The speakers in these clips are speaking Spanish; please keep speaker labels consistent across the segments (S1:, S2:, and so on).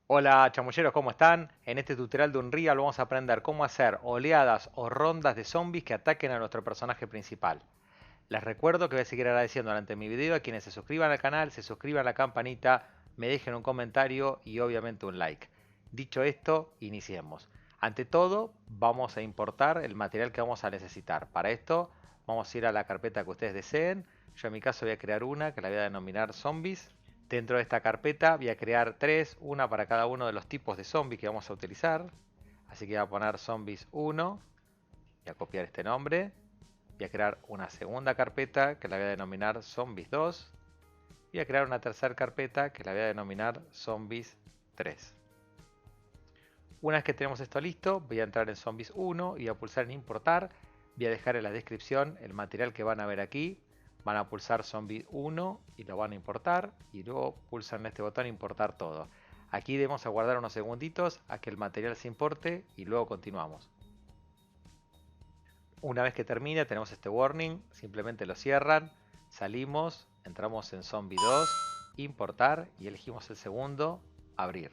S1: Hola chamulleros, ¿cómo están? En este tutorial de Unreal vamos a aprender cómo hacer oleadas o rondas de zombies que ataquen a nuestro personaje principal. Les recuerdo que voy a seguir agradeciendo durante mi video a quienes se suscriban al canal, se suscriban a la campanita, me dejen un comentario y obviamente un like. Dicho esto, iniciemos. Ante todo, vamos a importar el material que vamos a necesitar. Para esto, vamos a ir a la carpeta que ustedes deseen. Yo en mi caso voy a crear una que la voy a denominar zombies. Dentro de esta carpeta voy a crear tres, una para cada uno de los tipos de zombies que vamos a utilizar. Así que voy a poner zombies 1, voy a copiar este nombre. Voy a crear una segunda carpeta que la voy a denominar zombies 2. Y voy a crear una tercera carpeta que la voy a denominar zombies 3. Una vez que tenemos esto listo, voy a entrar en zombies 1 y voy a pulsar en importar. Voy a dejar en la descripción el material que van a ver aquí. Van a pulsar zombie 1 y lo van a importar. Y luego pulsan este botón importar todo. Aquí debemos aguardar unos segunditos a que el material se importe y luego continuamos. Una vez que termine tenemos este warning, simplemente lo cierran, salimos, entramos en zombie 2, importar y elegimos el segundo, abrir.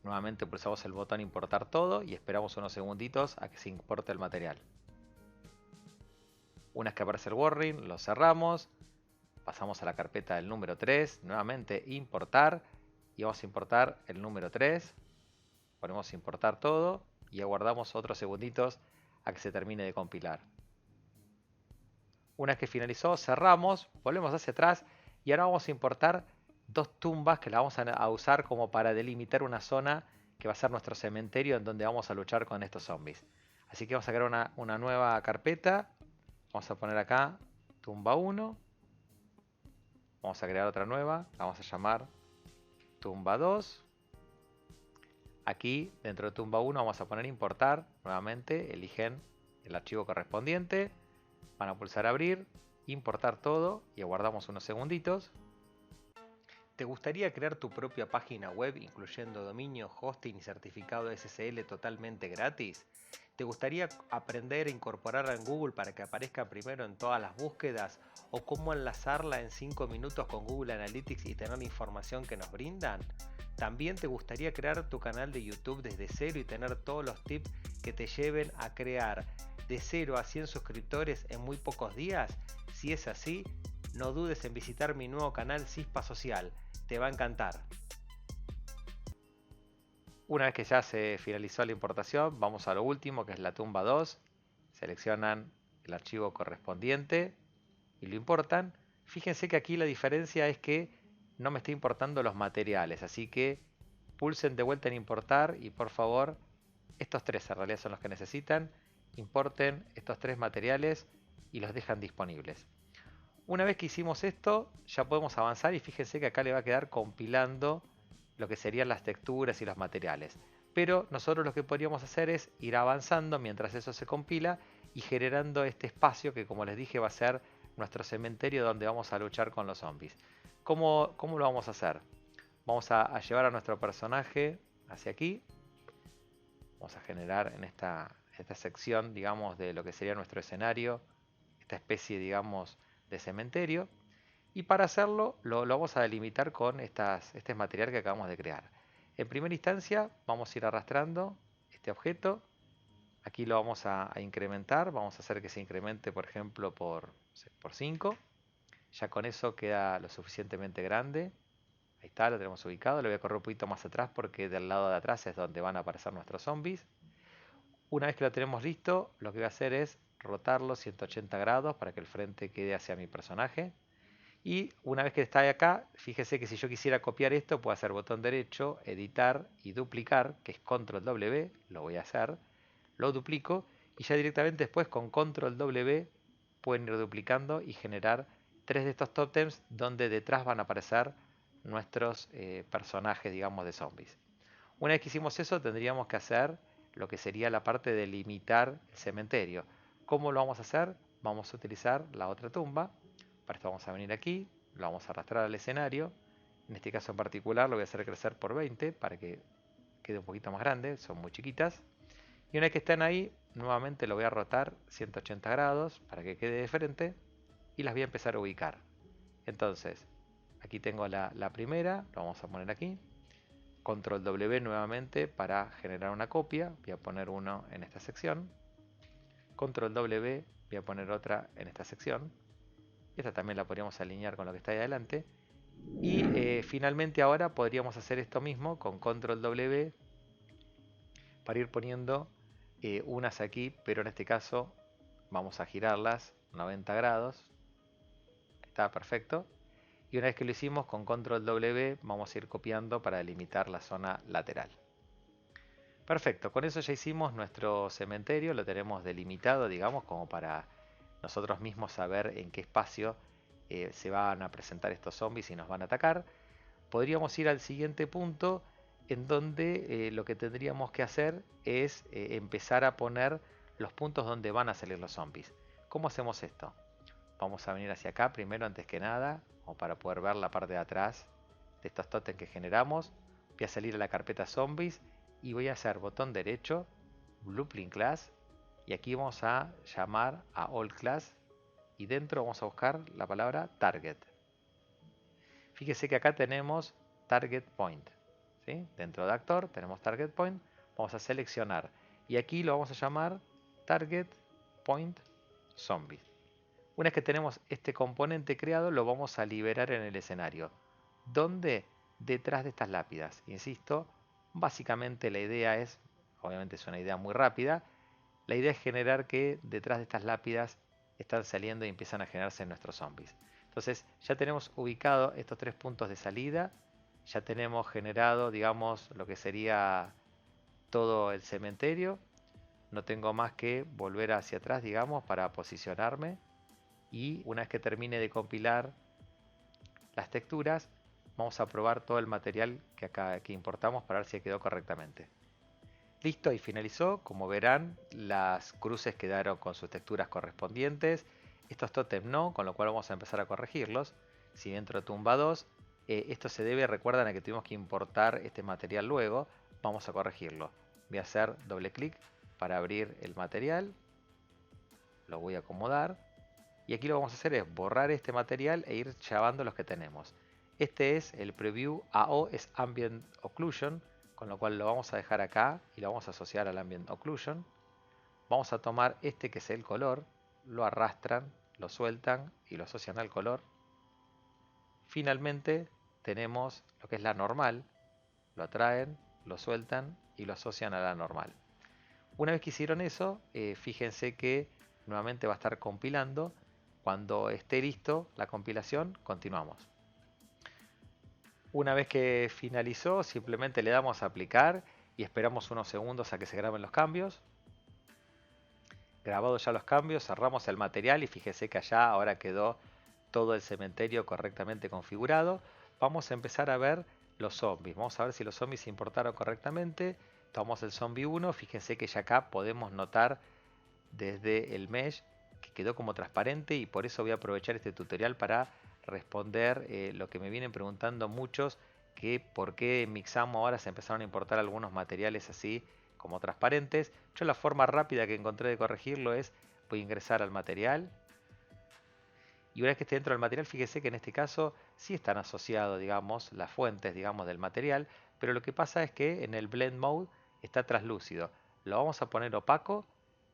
S1: Nuevamente pulsamos el botón importar todo y esperamos unos segunditos a que se importe el material. Una vez que aparece el warning, lo cerramos, pasamos a la carpeta del número 3, nuevamente importar y vamos a importar el número 3, ponemos importar todo y aguardamos otros segunditos a que se termine de compilar. Una vez que finalizó, cerramos, volvemos hacia atrás y ahora vamos a importar dos tumbas que las vamos a usar como para delimitar una zona que va a ser nuestro cementerio en donde vamos a luchar con estos zombies. Así que vamos a crear una nueva carpeta. Vamos a poner acá tumba 1. Vamos a crear otra nueva, la vamos a llamar tumba 2. Aquí dentro de tumba 1 vamos a poner importar. Nuevamente eligen el archivo correspondiente. Van a pulsar abrir, importar todo y aguardamos unos segunditos. ¿Te gustaría crear tu propia página web incluyendo dominio, hosting y certificado SSL totalmente gratis? ¿Te gustaría aprender a incorporarla en Google para que aparezca primero en todas las búsquedas? ¿O cómo enlazarla en 5 minutos con Google Analytics y tener la información que nos brindan? ¿También te gustaría crear tu canal de YouTube desde cero y tener todos los tips que te lleven a crear de 0 a 100 suscriptores en muy pocos días? Si es así, no dudes en visitar mi nuevo canal Cispa Social, te va a encantar. Una vez que ya se finalizó la importación, vamos a lo último que es la tumba 2. Seleccionan el archivo correspondiente y lo importan. Fíjense que aquí la diferencia es que no me está importando los materiales, así que pulsen de vuelta en importar y por favor, estos tres en realidad son los que necesitan. Importen estos tres materiales y los dejan disponibles. Una vez que hicimos esto, ya podemos avanzar y fíjense que acá le va a quedar compilando lo que serían las texturas y los materiales. Pero nosotros lo que podríamos hacer es ir avanzando mientras eso se compila y generando este espacio que, como les dije, va a ser nuestro cementerio donde vamos a luchar con los zombies. ¿Cómo lo vamos a hacer? Vamos a llevar a nuestro personaje hacia aquí. Vamos a generar en esta sección, digamos, de lo que sería nuestro escenario, esta especie, digamos, de cementerio. Y para hacerlo lo vamos a delimitar con este material que acabamos de crear. En primera instancia vamos a ir arrastrando este objeto. Aquí lo vamos a incrementar. Vamos a hacer que se incremente, por ejemplo, por 5. Ya con eso queda lo suficientemente grande. Ahí está, lo tenemos ubicado. Lo voy a correr un poquito más atrás porque del lado de atrás es donde van a aparecer nuestros zombies. Una vez que lo tenemos listo, lo que voy a hacer es rotarlo 180 grados para que el frente quede hacia mi personaje. Y una vez que está acá, fíjese que si yo quisiera copiar esto, puedo hacer botón derecho, editar y duplicar, que es control W, lo voy a hacer, lo duplico y ya directamente después con control W pueden ir duplicando y generar tres de estos tótems donde detrás van a aparecer nuestros personajes, digamos, de zombies. Una vez que hicimos eso, tendríamos que hacer lo que sería la parte de limitar el cementerio. ¿Cómo lo vamos a hacer? Vamos a utilizar la otra tumba. Para esto vamos a venir aquí, lo vamos a arrastrar al escenario. En este caso en particular lo voy a hacer crecer por 20 para que quede un poquito más grande, son muy chiquitas. Y una vez que estén ahí, nuevamente lo voy a rotar 180 grados para que quede de frente y las voy a empezar a ubicar. Entonces, aquí tengo la primera, lo vamos a poner aquí. Control W nuevamente para generar una copia. Voy a poner uno en esta sección. Control W, voy a poner otra en esta sección. Esta también la podríamos alinear con lo que está ahí adelante. Y finalmente ahora podríamos hacer esto mismo con Control W para ir poniendo unas aquí, pero en este caso vamos a girarlas 90 grados. Está perfecto. Y una vez que lo hicimos con Control W vamos a ir copiando para delimitar la zona lateral. Perfecto, con eso ya hicimos nuestro cementerio, lo tenemos delimitado, digamos, como para nosotros mismos saber en qué espacio se van a presentar estos zombies y nos van a atacar. Podríamos ir al siguiente punto en donde lo que tendríamos que hacer es empezar a poner los puntos donde van a salir los zombies. ¿Cómo hacemos esto? Vamos a venir hacia acá primero antes que nada, o para poder ver la parte de atrás de estos totems que generamos. Voy a salir a la carpeta zombies y voy a hacer botón derecho, Blueprint Class, y aquí vamos a llamar a All Class y dentro vamos a buscar la palabra Target. Fíjese que acá tenemos Target Point, ¿sí? Dentro de Actor tenemos Target Point, vamos a seleccionar y aquí lo vamos a llamar Target Point Zombies. Una vez que tenemos este componente creado, lo vamos a liberar en el escenario. ¿Dónde? Detrás de estas lápidas. Insisto, básicamente la idea es, obviamente es una idea muy rápida, la idea es generar que detrás de estas lápidas están saliendo y empiezan a generarse nuestros zombies. Entonces ya tenemos ubicado estos tres puntos de salida, ya tenemos generado, digamos, lo que sería todo el cementerio. No tengo más que volver hacia atrás, digamos, para posicionarme. Y una vez que termine de compilar las texturas, vamos a probar todo el material que importamos para ver si quedó correctamente. Listo, y finalizó. Como verán, las cruces quedaron con sus texturas correspondientes. Estos tótems no, con lo cual vamos a empezar a corregirlos. Si dentro de Tumba 2, esto se debe, recuerdan, a que tuvimos que importar este material luego. Vamos a corregirlo. Voy a hacer doble clic para abrir el material. Lo voy a acomodar. Y aquí lo que vamos a hacer es borrar este material e ir chavando los que tenemos. Este es el preview AO, es Ambient Occlusion, con lo cual lo vamos a dejar acá y lo vamos a asociar al Ambient Occlusion. Vamos a tomar este que es el color, lo arrastran, lo sueltan y lo asocian al color. Finalmente tenemos lo que es la normal, lo atraen, lo sueltan y lo asocian a la normal. Una vez que hicieron eso, fíjense que nuevamente va a estar compilando. Cuando esté listo la compilación, continuamos. Una vez que finalizó, simplemente le damos a aplicar y esperamos unos segundos a que se graben los cambios. Grabados ya los cambios, cerramos el material y fíjese que allá ahora quedó todo el cementerio correctamente configurado. Vamos a empezar a ver los zombies. Vamos a ver si los zombies se importaron correctamente. Tomamos el zombie 1, fíjense que ya acá podemos notar desde el mesh que quedó como transparente y por eso voy a aprovechar este tutorial para responder lo que me vienen preguntando muchos, que por qué en Mixamo ahora se empezaron a importar algunos materiales así como transparentes. Yo la forma rápida que encontré de corregirlo es, voy a ingresar al material y una vez que esté dentro del material, fíjese que en este caso sí están asociados, digamos, las fuentes, digamos, del material, pero lo que pasa es que en el Blend Mode está translúcido. Lo vamos a poner opaco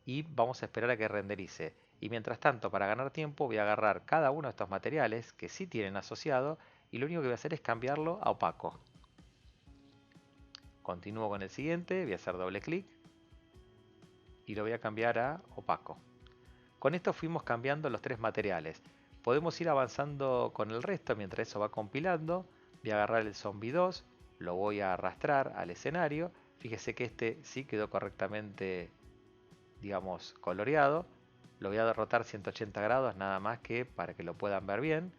S1: y vamos a esperar a que renderice. Y mientras tanto, para ganar tiempo, voy a agarrar cada uno de estos materiales que sí tienen asociado y lo único que voy a hacer es cambiarlo a opaco. Continúo con el siguiente, voy a hacer doble clic y lo voy a cambiar a opaco. Con esto fuimos cambiando los tres materiales. Podemos ir avanzando con el resto mientras eso va compilando. Voy a agarrar el zombie 2, lo voy a arrastrar al escenario. Fíjese que este sí quedó correctamente, digamos, coloreado. Lo voy a rotar 180 grados nada más que para que lo puedan ver bien.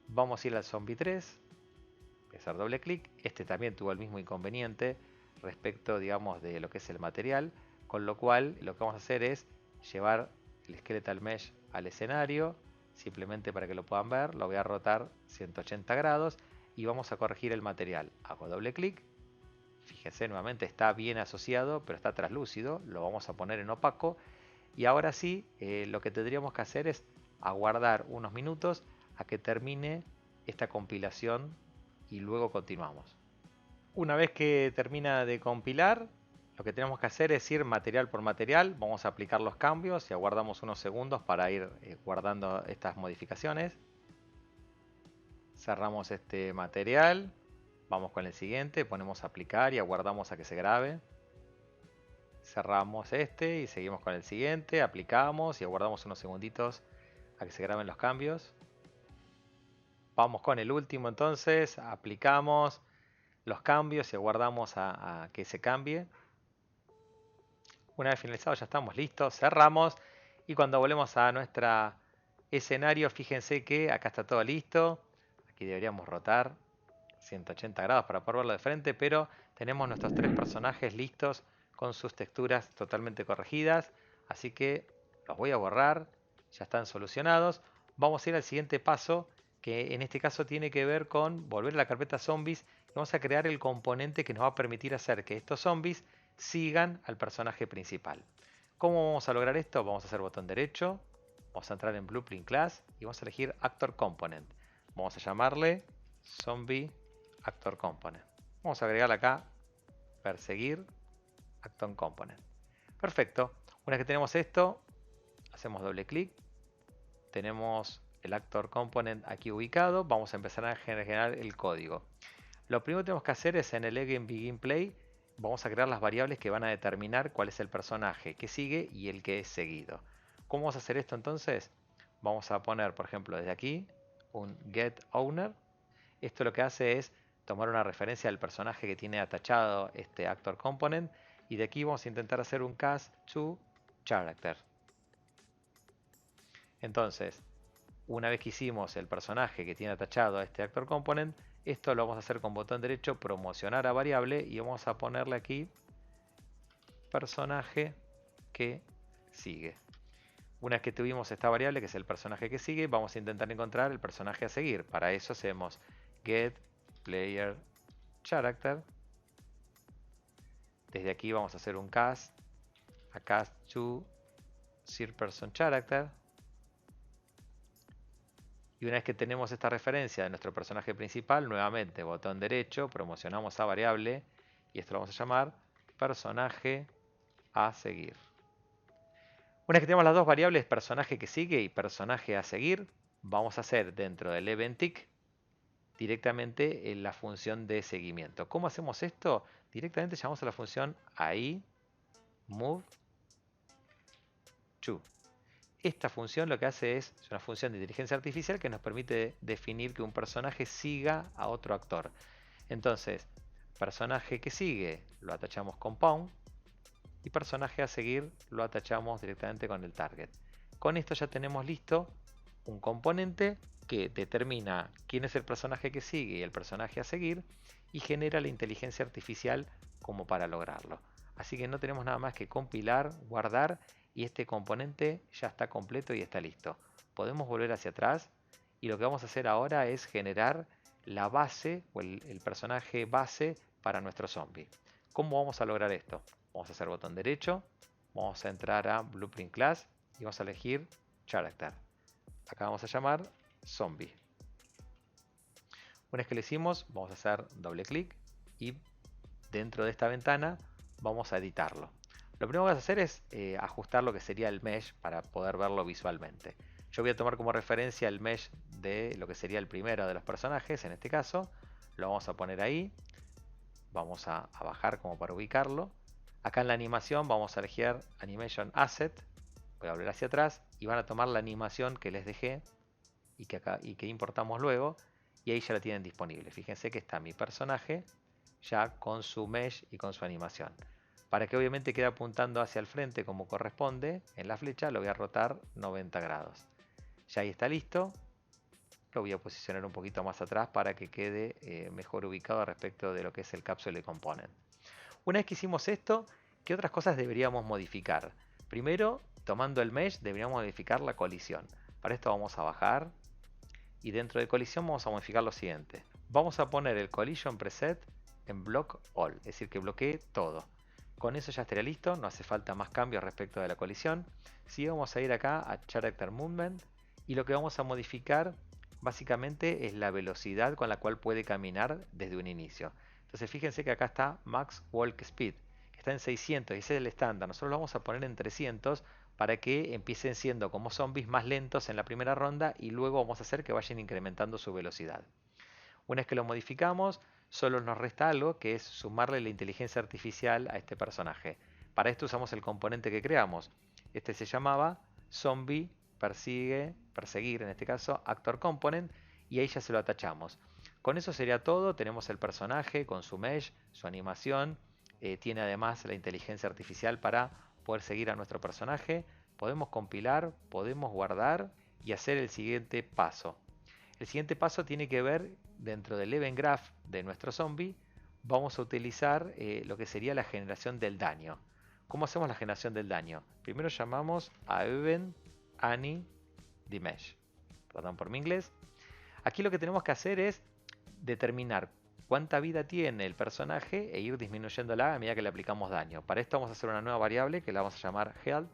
S1: Vamos a ir al zombie 3. Voy a hacer doble clic. Este también tuvo el mismo inconveniente respecto, digamos, de lo que es el material. Con lo cual lo que vamos a hacer es llevar el Skeletal Mesh al escenario, simplemente para que lo puedan ver. Lo voy a rotar 180 grados y vamos a corregir el material. Hago doble clic. Fíjense, nuevamente está bien asociado, pero está translúcido. Lo vamos a poner en opaco. Y ahora sí, lo que tendríamos que hacer es aguardar unos minutos a que termine esta compilación y luego continuamos. Una vez que termina de compilar, lo que tenemos que hacer es ir material por material. Vamos a aplicar los cambios y aguardamos unos segundos para ir guardando estas modificaciones. Cerramos este material. Vamos con el siguiente, ponemos aplicar y aguardamos a que se grabe. Cerramos este y seguimos con el siguiente, aplicamos y aguardamos unos segunditos a que se graben los cambios. Vamos con el último entonces, aplicamos los cambios y aguardamos a que se cambie. Una vez finalizado ya estamos listos, cerramos y cuando volvemos a nuestro escenario, fíjense que acá está todo listo. Aquí deberíamos rotar 180 grados para poder verlo de frente, pero tenemos nuestros tres personajes listos con sus texturas totalmente corregidas, así que los voy a borrar, ya están solucionados. Vamos a ir al siguiente paso, que en este caso tiene que ver con volver a la carpeta zombies y vamos a crear el componente que nos va a permitir hacer que estos zombies sigan al personaje principal. ¿Cómo vamos a lograr esto? Vamos a hacer botón derecho, vamos a entrar en Blueprint Class y vamos a elegir Actor Component. Vamos a llamarle Zombie Actor Component. Vamos a agregar acá perseguir Actor Component. Perfecto. Una vez que tenemos esto, hacemos doble clic. Tenemos el Actor Component aquí ubicado. Vamos a empezar a generar el código. Lo primero que tenemos que hacer es en el Again Begin Play. Vamos a crear las variables que van a determinar cuál es el personaje que sigue y el que es seguido. ¿Cómo vamos a hacer esto entonces? Vamos a poner, por ejemplo, desde aquí un getOwner. Esto lo que hace es tomar una referencia del personaje que tiene atachado este Actor Component y de aquí vamos a intentar hacer un cast to character. Entonces, una vez que hicimos el personaje que tiene atachado a este Actor Component, esto lo vamos a hacer con botón derecho, promocionar a variable y vamos a ponerle aquí personaje que sigue. Una vez que tuvimos esta variable que es el personaje que sigue, vamos a intentar encontrar el personaje a seguir. Para eso hacemos get player character. Desde aquí vamos a hacer un cast a cast to person character. Y una vez que tenemos esta referencia de nuestro personaje principal, nuevamente botón derecho, promocionamos a variable y esto lo vamos a llamar personaje a seguir. Una vez que tenemos las dos variables, personaje que sigue y personaje a seguir, vamos a hacer dentro del eventic directamente la función de seguimiento. ¿Cómo hacemos esto? Directamente llamamos a la función AI move to. Esta función lo que hace es una función de inteligencia artificial que nos permite definir que un personaje siga a otro actor. Entonces, personaje que sigue lo atachamos con pound y personaje a seguir lo atachamos directamente con el target. Con esto ya tenemos listo un componente que determina quién es el personaje que sigue y el personaje a seguir y genera la inteligencia artificial como para lograrlo. Así que no tenemos nada más que compilar, guardar y este componente ya está completo y está listo. Podemos volver hacia atrás y lo que vamos a hacer ahora es generar la base o el personaje base para nuestro zombie. ¿Cómo vamos a lograr esto? Vamos a hacer botón derecho, vamos a entrar a Blueprint Class y vamos a elegir Character. Acá vamos a llamar Zombie. Una vez que lo hicimos, vamos a hacer doble clic y dentro de esta ventana vamos a editarlo. Lo primero que vamos a hacer es ajustar lo que sería el mesh para poder verlo visualmente. Yo voy a tomar como referencia el mesh de lo que sería el primero de los personajes, en este caso. Lo vamos a poner ahí. Vamos a bajar como para ubicarlo. Acá en la animación vamos a elegir Animation Asset. Voy a volver hacia atrás y van a tomar la animación que les dejé y que importamos luego. Y ahí ya la tienen disponible. Fíjense que está mi personaje ya con su mesh y con su animación. Para que obviamente quede apuntando hacia el frente como corresponde, en la flecha lo voy a rotar 90 grados. Ya ahí está listo. Lo voy a posicionar un poquito más atrás para que quede mejor ubicado respecto de lo que es el Capsule Component. Una vez que hicimos esto, ¿qué otras cosas deberíamos modificar? Primero, tomando el mesh, deberíamos modificar la colisión. Para esto vamos a bajar y dentro de colisión vamos a modificar lo siguiente. Vamos a poner el Collision Preset en Block All, es decir, que bloquee todo. Con eso ya estaría listo, no hace falta más cambios respecto de la colisión. Sí, vamos a ir acá a Character Movement y lo que vamos a modificar básicamente es la velocidad con la cual puede caminar desde un inicio. Entonces fíjense que acá está Max Walk Speed, que está en 600 y ese es el estándar. Nosotros lo vamos a poner en 300 para que empiecen siendo como zombies más lentos en la primera ronda y luego vamos a hacer que vayan incrementando su velocidad. Una vez que lo modificamos, solo nos resta algo que es sumarle la inteligencia artificial a este personaje. Para esto usamos el componente que creamos. Este se llamaba Zombie perseguir en este caso, Actor Component, y ahí ya se lo atachamos. Con eso sería todo. Tenemos el personaje con su mesh, su animación. Tiene además la inteligencia artificial para poder seguir a nuestro personaje. Podemos compilar, podemos guardar y hacer el siguiente paso. El siguiente paso tiene que ver dentro del event graph de nuestro zombie. Vamos a utilizar lo que sería la generación del daño. ¿Cómo hacemos la generación del daño? Primero llamamos a event any mesh. Perdón por mi inglés. Aquí lo que tenemos que hacer es determinar cuánta vida tiene el personaje e ir disminuyéndola a medida que le aplicamos daño. Para esto vamos a hacer una nueva variable que la vamos a llamar health.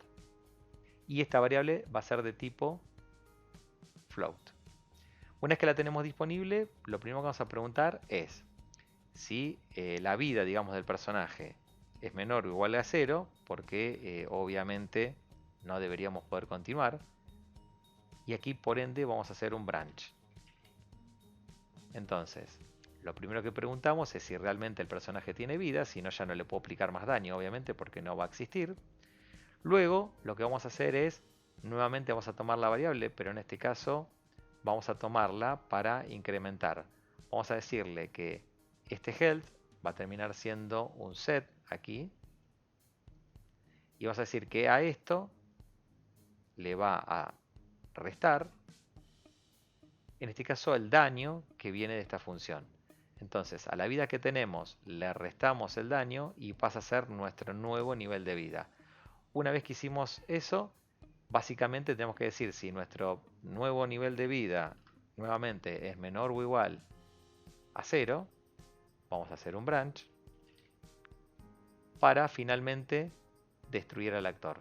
S1: Y esta variable va a ser de tipo float. Una vez que la tenemos disponible, lo primero que vamos a preguntar es si la vida, digamos, del personaje es menor o igual a 0, porque obviamente no deberíamos poder continuar. Y aquí, por ende, vamos a hacer un branch. Entonces, lo primero que preguntamos es si realmente el personaje tiene vida, si no ya no le puedo aplicar más daño, obviamente, porque no va a existir. Luego, lo que vamos a hacer es, nuevamente vamos a tomar la variable, pero en este caso vamos a tomarla para incrementar. Vamos a decirle que este health va a terminar siendo un set aquí. Y vamos a decir que a esto le va a restar, en este caso, el daño que viene de esta función. Entonces, a la vida que tenemos le restamos el daño y pasa a ser nuestro nuevo nivel de vida. Una vez que hicimos eso, básicamente tenemos que decir si nuestro nuevo nivel de vida nuevamente es menor o igual a 0, vamos a hacer un branch para finalmente destruir al actor.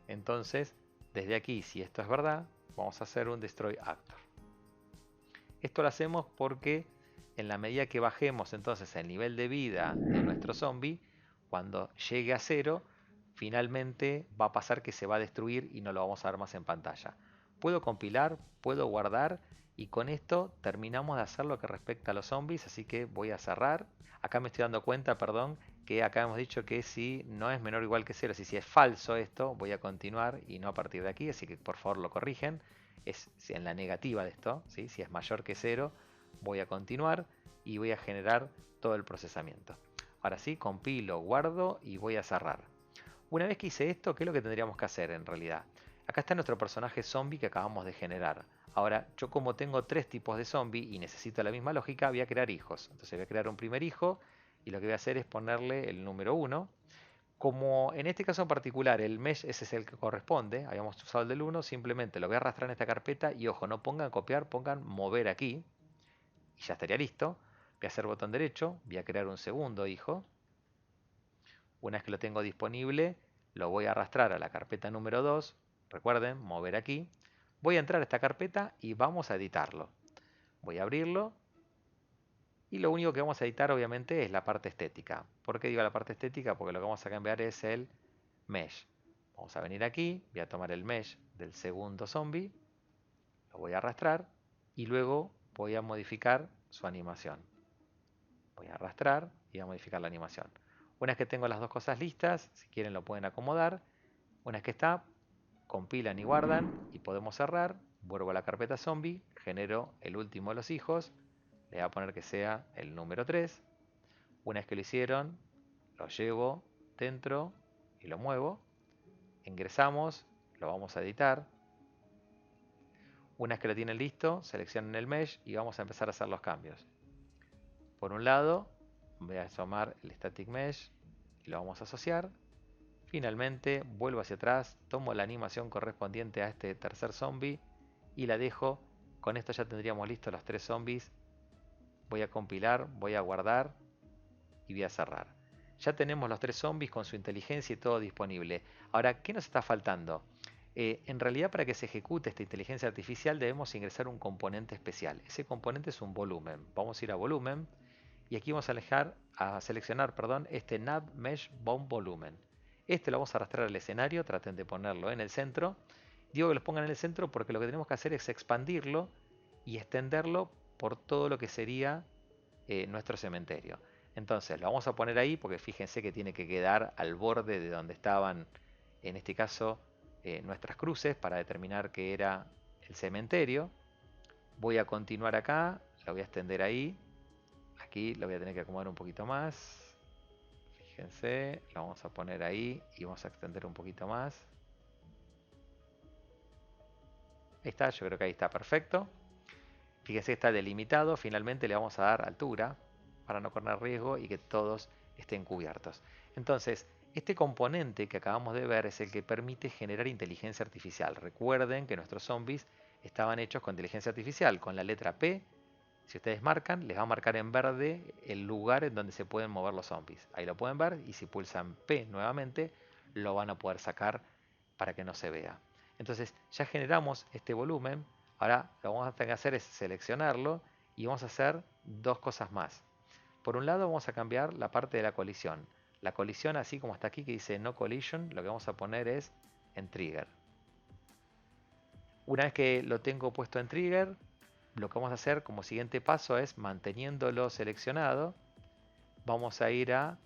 S1: Entonces, desde aquí, si esto es verdad, vamos a hacer un destroy actor. Esto lo hacemos porque en la medida que bajemos entonces el nivel de vida de nuestro zombie, cuando llegue a 0, finalmente va a pasar que se va a destruir y no lo vamos a ver más en pantalla. Puedo compilar, puedo guardar y con esto terminamos de hacer lo que respecta a los zombies, así que voy a cerrar. Acá me estoy dando cuenta, perdón, que acá hemos dicho que si no es menor o igual que 0, si es falso esto, voy a continuar y no a partir de aquí, así que por favor lo corrigen. Es en la negativa de esto, ¿sí? Si es mayor que 0, voy a continuar y voy a generar todo el procesamiento. Ahora sí, compilo, guardo y voy a cerrar. Una vez que hice esto, ¿qué es lo que tendríamos que hacer en realidad? Acá está nuestro personaje zombie que acabamos de generar. Ahora, yo como tengo 3 tipos de zombie y necesito la misma lógica, voy a crear hijos. Entonces voy a crear un primer hijo y lo que voy a hacer es ponerle el número 1. Como en este caso en particular el mesh ese es el que corresponde, habíamos usado el del 1, simplemente lo voy a arrastrar en esta carpeta y ojo, no pongan copiar, pongan mover aquí y ya estaría listo. Voy a hacer botón derecho, voy a crear un segundo hijo. Una vez que lo tengo disponible, lo voy a arrastrar a la carpeta número 2. Recuerden, mover aquí. Voy a entrar a esta carpeta y vamos a editarlo. Voy a abrirlo. Y lo único que vamos a editar obviamente es la parte estética. ¿Por qué digo la parte estética? Porque lo que vamos a cambiar es el mesh. Vamos a venir aquí, voy a tomar el mesh del segundo zombie, lo voy a arrastrar y luego voy a modificar su animación. Voy a arrastrar y voy a modificar la animación. Una vez que tengo las dos cosas listas, si quieren lo pueden acomodar. Una vez que está, compilan y guardan y podemos cerrar. Vuelvo a la carpeta zombie, genero el último de los hijos, le voy a poner que sea el número 3. Una vez que lo hicieron, lo llevo dentro y lo muevo. Ingresamos, lo vamos a editar. Una vez que lo tienen listo, seleccionen el mesh y vamos a empezar a hacer los cambios. Por un lado, voy a tomar el static mesh y lo vamos a asociar. Finalmente, vuelvo hacia atrás, tomo la animación correspondiente a este tercer zombie y la dejo. Con esto ya tendríamos listos los 3 zombies. Voy a compilar, voy a guardar y voy a cerrar. Ya tenemos los 3 zombies con su inteligencia y todo disponible. Ahora, ¿qué nos está faltando? En realidad, para que se ejecute esta inteligencia artificial debemos ingresar un componente especial. Ese componente es un volumen. Vamos a ir a volumen y aquí vamos a seleccionar, perdón, este nav mesh bone volumen. Este lo vamos a arrastrar al escenario, traten de ponerlo en el centro. Digo que los pongan en el centro porque lo que tenemos que hacer es expandirlo y extenderlo por todo lo que sería nuestro cementerio. Entonces lo vamos a poner ahí porque fíjense que tiene que quedar al borde de donde estaban, en este caso, nuestras cruces para determinar que era el cementerio. Voy a continuar acá, lo voy a extender ahí. Aquí lo voy a tener que acomodar un poquito más. Fíjense, lo vamos a poner ahí y vamos a extender un poquito más. Ahí está, yo creo que ahí está perfecto. Fíjense que está delimitado, finalmente le vamos a dar altura para no correr riesgo y que todos estén cubiertos. Entonces, este componente que acabamos de ver es el que permite generar inteligencia artificial. Recuerden que nuestros zombies estaban hechos con inteligencia artificial, con la letra P. Si ustedes marcan, les va a marcar en verde el lugar en donde se pueden mover los zombies. Ahí lo pueden ver y si pulsan P nuevamente, lo van a poder sacar para que no se vea. Entonces ya generamos este volumen. Ahora lo que vamos a tener que hacer es seleccionarlo y vamos a hacer dos cosas más. Por un lado vamos a cambiar la parte de la colisión. La colisión, así como está aquí que dice no collision, lo que vamos a poner es en trigger. Una vez que lo tengo puesto en trigger, lo que vamos a hacer como siguiente paso es, manteniéndolo seleccionado, vamos a ir a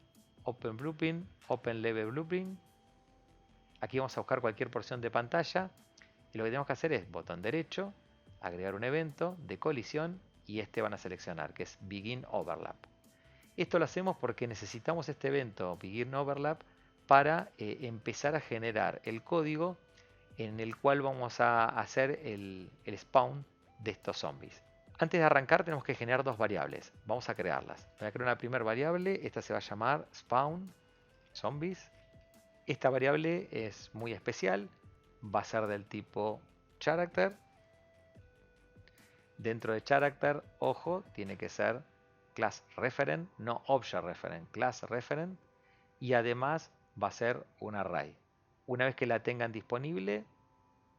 S1: Open Blueprint, Open Level Blueprint. Aquí vamos a buscar cualquier porción de pantalla y lo que tenemos que hacer es botón derecho, agregar un evento de colisión y este van a seleccionar, que es Begin Overlap. Esto lo hacemos porque necesitamos este evento Begin Overlap para empezar a generar el código en el cual vamos a hacer el spawn de estos zombies. Antes de arrancar tenemos que generar dos variables. Vamos a crearlas. Voy a crear una primera variable. Esta se va a llamar spawn zombies. Esta variable es muy especial. Va a ser del tipo character. Dentro de character, ojo, tiene que ser class referent, no object referent, class referent. Y además va a ser un array. Una vez que la tengan disponible,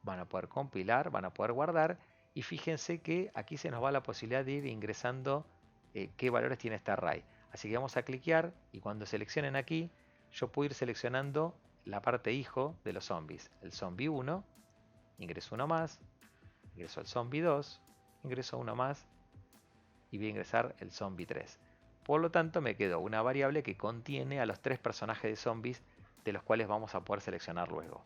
S1: van a poder compilar, van a poder guardar y fíjense que aquí se nos va la posibilidad de ir ingresando qué valores tiene este array. Así que vamos a cliquear y cuando seleccionen aquí, yo puedo ir seleccionando la parte hijo de los zombies. El zombie 1, ingreso uno más, ingreso el zombie 2, ingreso uno más y voy a ingresar el zombie 3. Por lo tanto me quedó una variable que contiene a los tres personajes de zombies de los cuales vamos a poder seleccionar luego.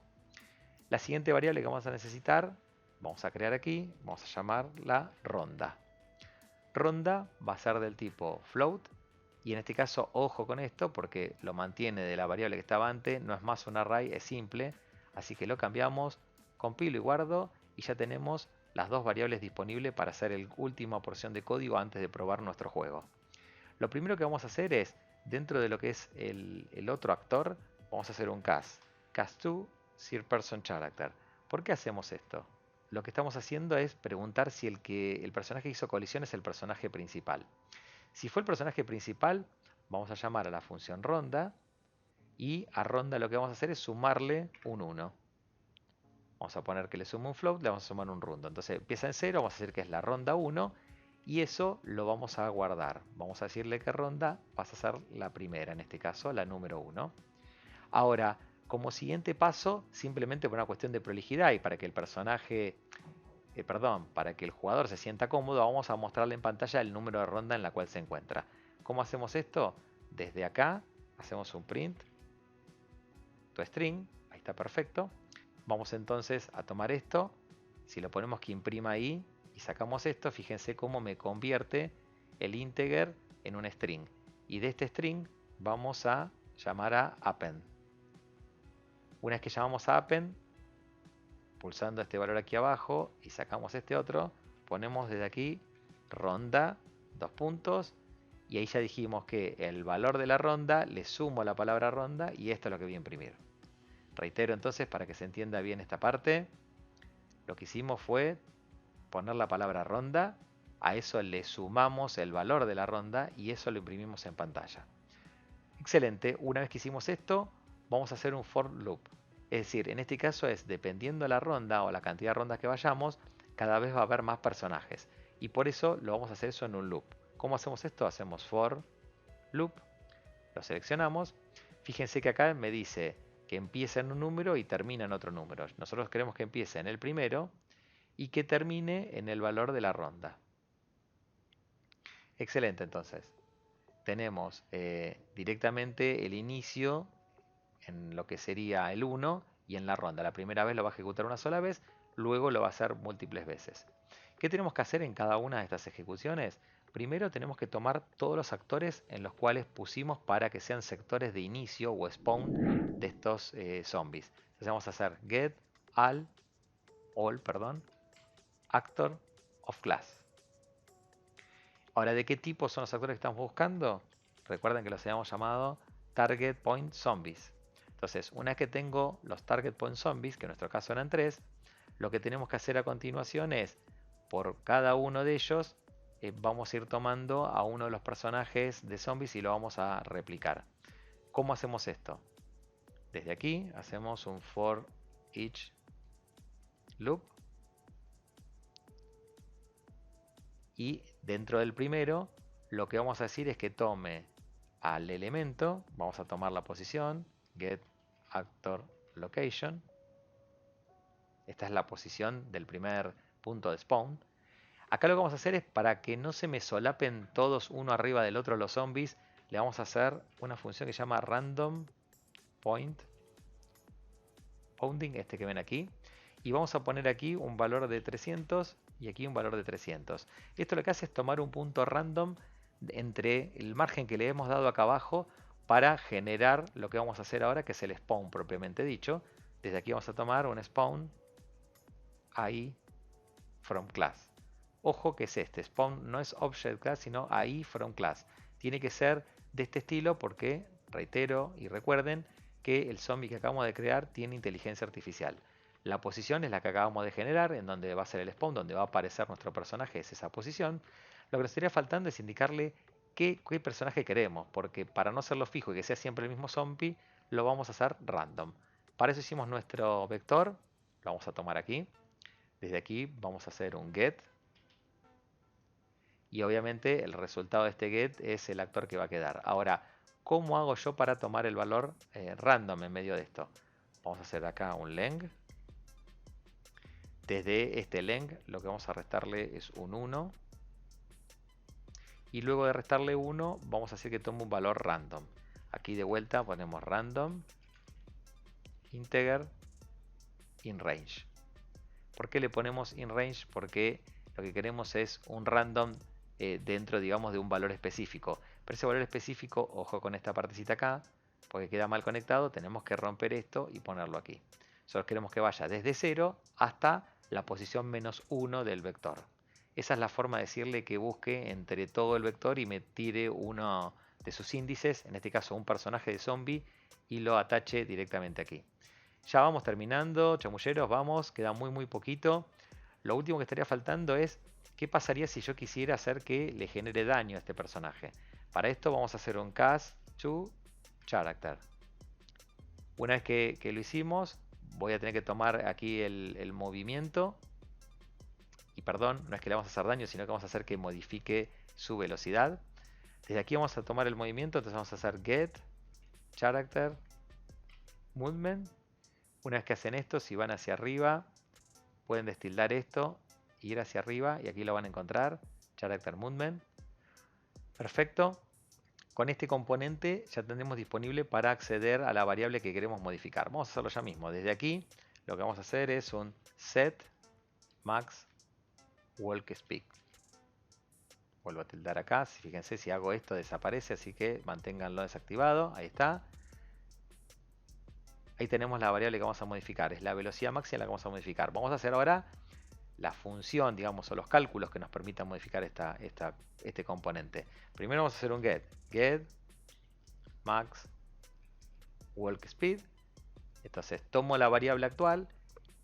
S1: La siguiente variable que vamos a necesitar, vamos a crear aquí, vamos a llamarla ronda. Ronda va a ser del tipo float y en este caso ojo con esto porque lo mantiene de la variable que estaba antes, no es más un array, es simple, así que lo cambiamos, compilo y guardo y ya tenemos las dos variables disponibles para hacer la última porción de código antes de probar nuestro juego. Lo primero que vamos a hacer es, dentro de lo que es el otro actor, vamos a hacer un cast. Cast to Third Person Character. ¿Por qué hacemos esto? Lo que estamos haciendo es preguntar si el personaje que hizo colisión es el personaje principal. Si fue el personaje principal, vamos a llamar a la función ronda y a ronda lo que vamos a hacer es sumarle un 1. Vamos a poner que le sume un float, le vamos a sumar un rundo. Entonces empieza en 0, vamos a decir que es la ronda 1 y eso lo vamos a guardar. Vamos a decirle que ronda pasa a ser la primera, en este caso la número 1. Ahora, como siguiente paso, simplemente por una cuestión de prolijidad y para que el personaje, para que el jugador se sienta cómodo, vamos a mostrarle en pantalla el número de ronda en la cual se encuentra. ¿Cómo hacemos esto? Desde acá hacemos un print to string, ahí está perfecto. Vamos entonces a tomar esto, si lo ponemos que imprima ahí y sacamos esto, fíjense cómo me convierte el integer en un string. Y de este string vamos a llamar a append. Una vez que llamamos a append, pulsando este valor aquí abajo y sacamos este otro, ponemos desde aquí ronda, dos puntos, y ahí ya dijimos que el valor de la ronda le sumo a la palabra ronda y esto es lo que voy a imprimir. Reitero entonces para que se entienda bien esta parte, lo que hicimos fue poner la palabra ronda, a eso le sumamos el valor de la ronda y eso lo imprimimos en pantalla. Excelente, una vez que hicimos esto, vamos a hacer un for loop. Es decir, en este caso es dependiendo de la ronda o la cantidad de rondas que vayamos, cada vez va a haber más personajes. Y por eso lo vamos a hacer eso en un loop. ¿Cómo hacemos esto? Hacemos for loop, lo seleccionamos. Fíjense que acá me dice que empieza en un número y termina en otro número. Nosotros queremos que empiece en el primero y que termine en el valor de la ronda. Excelente, entonces. Tenemos directamente el inicio en lo que sería el 1 y en la ronda. La primera vez lo va a ejecutar una sola vez, luego lo va a hacer múltiples veces. ¿Qué tenemos que hacer en cada una de estas ejecuciones? Primero tenemos que tomar todos los actores en los cuales pusimos para que sean sectores de inicio o spawn de estos zombies. Entonces vamos a hacer get all, perdón, actor of class. Ahora, ¿de qué tipo son los actores que estamos buscando? Recuerden que los habíamos llamado target point zombies. Entonces, una vez que tengo los target point zombies, que en nuestro caso eran 3, lo que tenemos que hacer a continuación es, por cada uno de ellos, vamos a ir tomando a uno de los personajes de zombies y lo vamos a replicar. ¿Cómo hacemos esto? Desde aquí hacemos un for each loop y dentro del primero lo que vamos a decir es que tome al elemento, vamos a tomar la posición, get actor location. Esta es la posición del primer punto de spawn. Acá lo que vamos a hacer es, para que no se me solapen todos uno arriba del otro los zombies, le vamos a hacer una función que se llama random point bounding, este que ven aquí. Y vamos a poner aquí un valor de 300 y aquí un valor de 300. Esto lo que hace es tomar un punto random entre el margen que le hemos dado acá abajo para generar lo que vamos a hacer ahora, que es el spawn propiamente dicho. Desde aquí vamos a tomar un spawn AI from class. Ojo que es este, spawn no es object class, sino AI from class. Tiene que ser de este estilo porque, reitero y recuerden, que el zombie que acabamos de crear tiene inteligencia artificial. La posición es la que acabamos de generar, en donde va a ser el spawn, donde va a aparecer nuestro personaje, es esa posición. Lo que nos estaría faltando es indicarle qué personaje queremos, porque para no hacerlo fijo y que sea siempre el mismo zombie, lo vamos a hacer random. Para eso hicimos nuestro vector, lo vamos a tomar aquí. Desde aquí vamos a hacer un get. Y obviamente el resultado de este get es el actor que va a quedar. Ahora, ¿cómo hago yo para tomar el valor random en medio de esto? Vamos a hacer acá un leng. Desde este leng lo que vamos a restarle es un 1. Y luego de restarle 1 vamos a hacer que tome un valor random. Aquí de vuelta ponemos random integer in range. ¿Por qué le ponemos in range? Porque lo que queremos es un random dentro, digamos, de un valor específico. Pero ese valor específico, ojo con esta partecita acá, porque queda mal conectado, tenemos que romper esto y ponerlo aquí. Solo queremos que vaya desde 0 hasta la posición menos 1 del vector. Esa es la forma de decirle que busque entre todo el vector y me tire uno de sus índices, en este caso un personaje de zombie, y lo atache directamente aquí. Ya vamos terminando, chamulleros, vamos, queda muy poquito. Lo último que estaría faltando es qué pasaría si yo quisiera hacer que le genere daño a este personaje. Para esto vamos a hacer un cast to character. Una vez que lo hicimos, voy a tener que tomar aquí el movimiento. Y perdón, no es que le vamos a hacer daño, sino que vamos a hacer que modifique su velocidad. Desde aquí vamos a tomar el movimiento, entonces vamos a hacer get character movement. Una vez que hacen esto, si van hacia arriba, pueden destildar esto, ir hacia arriba y aquí lo van a encontrar, character movement. Perfecto. Con este componente ya tendremos disponible para acceder a la variable que queremos modificar. Vamos a hacerlo ya mismo. Desde aquí lo que vamos a hacer es un set max walk speed. Vuelvo a tildar acá. Fíjense, si hago esto desaparece, así que manténganlo desactivado. Ahí está. Ahí tenemos la variable que vamos a modificar. Es la velocidad máxima la que vamos a modificar. Vamos a hacer ahora la función, digamos, o los cálculos que nos permitan modificar este componente. Primero vamos a hacer un get max walk speed. Entonces tomo la variable actual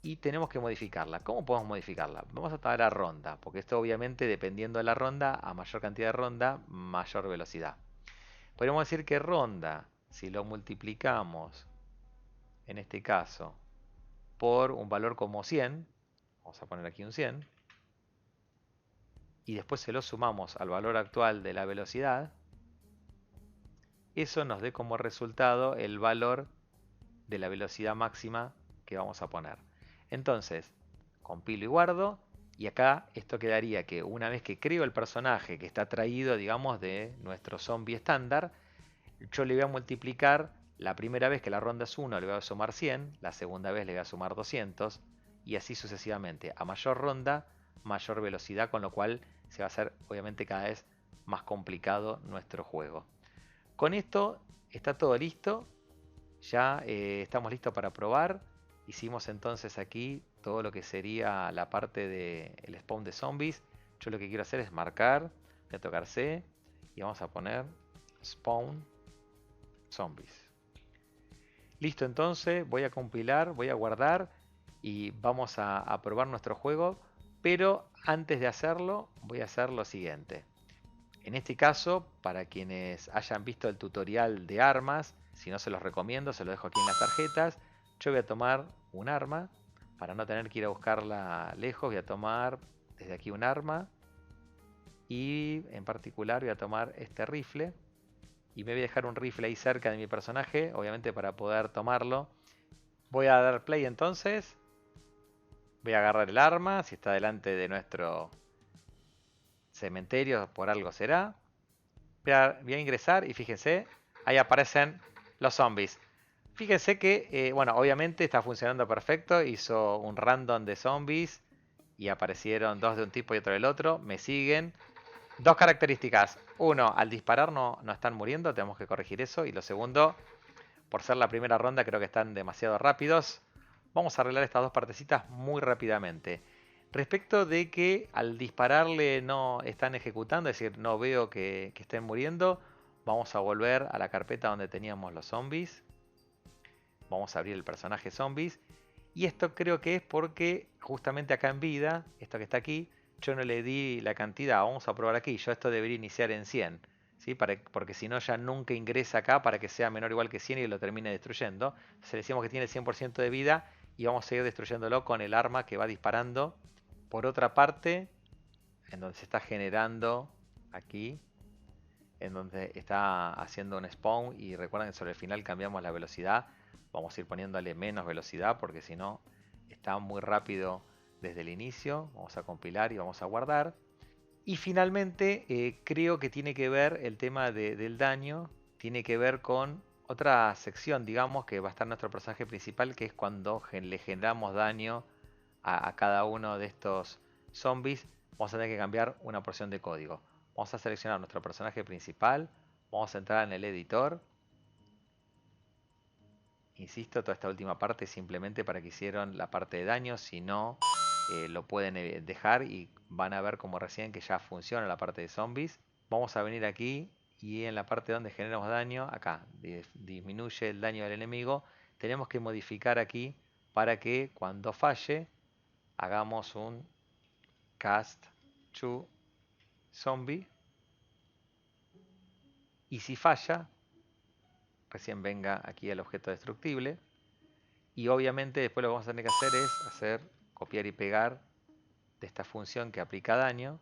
S1: y tenemos que modificarla. ¿Cómo podemos modificarla? Vamos a tomar a ronda, porque esto obviamente dependiendo de la ronda, a mayor cantidad de ronda, mayor velocidad. Podríamos decir que ronda, si lo multiplicamos en este caso, por un valor como 100, vamos a poner aquí un 100, y después se lo sumamos al valor actual de la velocidad, eso nos dé como resultado el valor de la velocidad máxima que vamos a poner. Entonces, compilo y guardo, y acá esto quedaría que una vez que creo el personaje que está traído, digamos, de nuestro zombie estándar, yo le voy a multiplicar la primera vez que la ronda es 1, le voy a sumar 100, la segunda vez le voy a sumar 200, y así sucesivamente. A mayor ronda, mayor velocidad, con lo cual se va a hacer obviamente cada vez más complicado nuestro juego. Con esto está todo listo, ya estamos listos para probar. Hicimos entonces aquí todo lo que sería la parte del spawn de zombies. Yo lo que quiero hacer es marcar, voy a tocar C y vamos a poner spawn zombies. Listo, entonces voy a compilar, voy a guardar y vamos a probar nuestro juego. Pero antes de hacerlo, voy a hacer lo siguiente. En este caso, para quienes hayan visto el tutorial de armas, si no se los recomiendo, se lo dejo aquí en las tarjetas. Yo voy a tomar un arma, para no tener que ir a buscarla lejos, voy a tomar desde aquí un arma. Y en particular voy a tomar este rifle. Y me voy a dejar un rifle ahí cerca de mi personaje, obviamente para poder tomarlo. Voy a dar play entonces. Voy a agarrar el arma, si está delante de nuestro cementerio, por algo será. Voy a ingresar y fíjense, ahí aparecen los zombies. Fíjense que, bueno, obviamente está funcionando perfecto. Hizo un random de zombies y aparecieron dos de un tipo y otro del otro. Me siguen. Dos características. Uno, al disparar no están muriendo, tenemos que corregir eso. Y lo segundo, por ser la primera ronda, creo que están demasiado rápidos. Vamos a arreglar estas dos partecitas muy rápidamente. Respecto de que al dispararle no están ejecutando, es decir, no veo que estén muriendo, vamos a volver a la carpeta donde teníamos los zombies. Vamos a abrir el personaje zombies. Y esto creo que es porque justamente acá en vida, esto que está aquí, yo no le di la cantidad. Vamos a probar aquí. Yo esto debería iniciar en 100. ¿Sí? Porque si no ya nunca ingresa acá para que sea menor o igual que 100 y lo termine destruyendo. Entonces le decimos que tiene 100% de vida y vamos a ir destruyéndolo con el arma que va disparando. Por otra parte, en donde se está generando aquí, en donde está haciendo un spawn, y recuerden que sobre el final cambiamos la velocidad, vamos a ir poniéndole menos velocidad porque si no está muy rápido desde el inicio. Vamos a compilar y vamos a guardar. Y finalmente creo que tiene que ver el tema del daño, tiene que ver con otra sección, digamos, que va a estar nuestro personaje principal, que es cuando le generamos daño a cada uno de estos zombies. Vamos a tener que cambiar una porción de código. Vamos a seleccionar nuestro personaje principal, vamos a entrar en el editor. Insisto, toda esta última parte es simplemente para que hicieron la parte de daño. Si no, lo pueden dejar y van a ver como recién que ya funciona la parte de zombies. Vamos a venir aquí y en la parte donde generamos daño, acá disminuye el daño del enemigo. Tenemos que modificar aquí para que cuando falle hagamos un cast to zombie. Y si falla, recién venga aquí el objeto destructible. Y obviamente después lo que vamos a tener que hacer es copiar y pegar de esta función que aplica daño.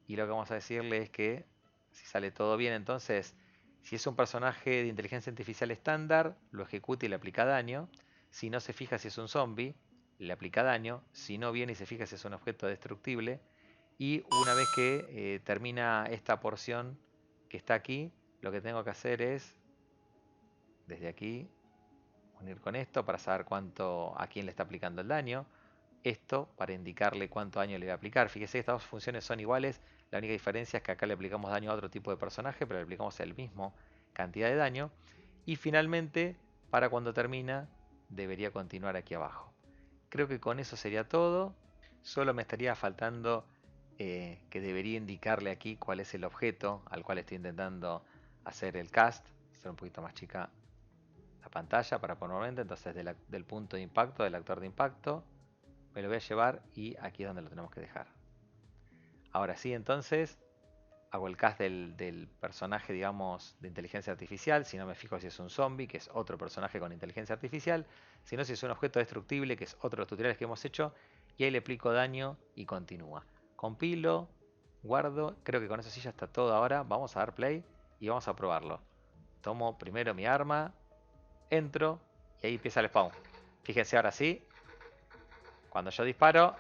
S1: Y lo que vamos a decirle es que si sale todo bien, entonces si es un personaje de inteligencia artificial estándar, lo ejecuta y le aplica daño. Si no se fija si es un zombie, le aplica daño. Si no viene y se fija si es un objeto destructible. Y una vez que termina esta porción que está aquí, lo que tengo que hacer es, desde aquí, unir con esto para saber a quién le está aplicando el daño. Esto para indicarle cuánto daño le voy a aplicar. Fíjese que estas dos funciones son iguales. La única diferencia es que acá le aplicamos daño a otro tipo de personaje, pero le aplicamos el mismo cantidad de daño. Y finalmente, para cuando termina, debería continuar aquí abajo. Creo que con eso sería todo. Solo me estaría faltando que debería indicarle aquí cuál es el objeto al cual estoy intentando hacer el cast. Hacer un poquito más chica la pantalla para ponerlo. Entonces del punto de impacto, del actor de impacto, me lo voy a llevar y aquí es donde lo tenemos que dejar. Ahora sí, entonces hago el cast del personaje, digamos, de inteligencia artificial. Si no me fijo si es un zombie, que es otro personaje con inteligencia artificial. Si no, si es un objeto destructible, que es otro de los tutoriales que hemos hecho. Y ahí le aplico daño y continúa. Compilo, guardo. Creo que con eso sí ya está todo ahora. Vamos a dar play y vamos a probarlo. Tomo primero mi arma, entro y ahí empieza el spawn. Fíjense ahora sí, cuando yo disparo,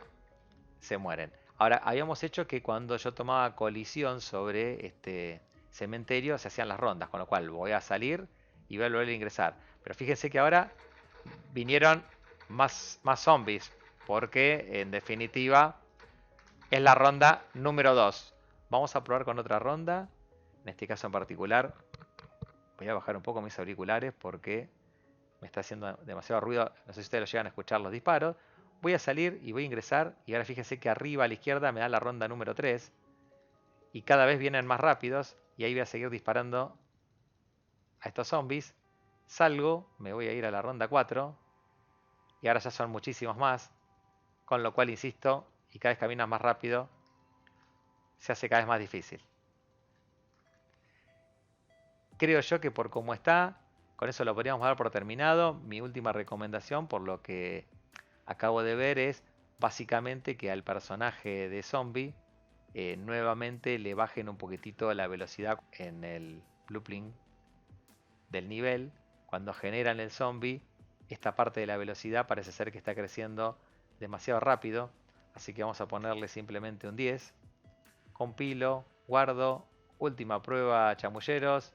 S1: se mueren. Ahora, habíamos hecho que cuando yo tomaba colisión sobre este cementerio se hacían las rondas, con lo cual voy a salir y voy a volver a ingresar. Pero fíjense que ahora vinieron más zombies, porque en definitiva es la ronda número 2. Vamos a probar con otra ronda. En este caso en particular, voy a bajar un poco mis auriculares porque me está haciendo demasiado ruido. No sé si ustedes lo llegan a escuchar los disparos. Voy a salir y voy a ingresar. Y ahora fíjense que arriba a la izquierda me da la ronda número 3. Y cada vez vienen más rápidos. Y ahí voy a seguir disparando a estos zombies. Salgo, me voy a ir a la ronda 4. Y ahora ya son muchísimos más. Con lo cual, insisto, y cada vez caminas más rápido, se hace cada vez más difícil. Creo yo que por cómo está, con eso lo podríamos dar por terminado. Mi última recomendación, por lo que acabo de ver, es básicamente que al personaje de zombie nuevamente le bajen un poquitito la velocidad en el blueprint del nivel. Cuando generan el zombie, esta parte de la velocidad parece ser que está creciendo demasiado rápido. Así que vamos a ponerle simplemente un 10. Compilo, guardo, última prueba, chamulleros.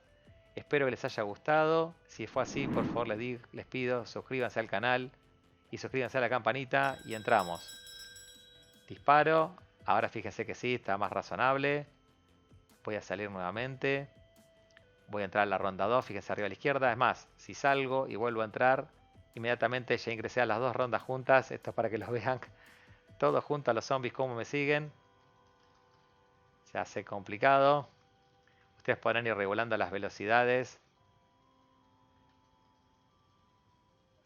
S1: Espero que les haya gustado. Si fue así, por favor les pido, suscríbanse al canal y suscríbanse a la campanita y entramos. Disparo. Ahora fíjense que sí, está más razonable. Voy a salir nuevamente. Voy a entrar a la ronda 2, fíjense arriba a la izquierda. Es más, si salgo y vuelvo a entrar, inmediatamente ya ingresé a las dos rondas juntas. Esto es para que los vean todos juntos a los zombies cómo me siguen. Se hace complicado. Ustedes podrán ir regulando las velocidades.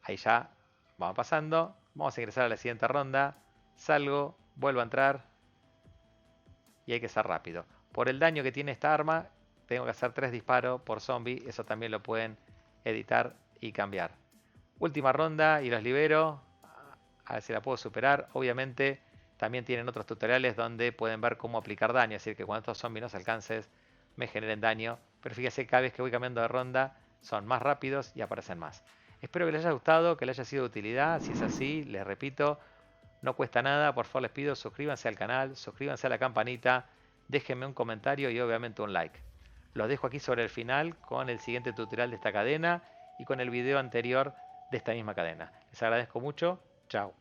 S1: Ahí ya vamos pasando. Vamos a ingresar a la siguiente ronda. Salgo, vuelvo a entrar. Y hay que ser rápido. Por el daño que tiene esta arma, tengo que hacer 3 disparos por zombie. Eso también lo pueden editar y cambiar. Última ronda y los libero. A ver si la puedo superar. Obviamente también tienen otros tutoriales donde pueden ver cómo aplicar daño. Es decir, que cuando estos zombies no se alcancen, me generen daño. Pero fíjense, cada vez que voy cambiando de ronda, son más rápidos y aparecen más. Espero que les haya gustado, que les haya sido de utilidad. Si es así, les repito, no cuesta nada. Por favor les pido, suscríbanse al canal, suscríbanse a la campanita, déjenme un comentario y obviamente un like. Los dejo aquí sobre el final con el siguiente tutorial de esta cadena y con el video anterior de esta misma cadena. Les agradezco mucho. Chao.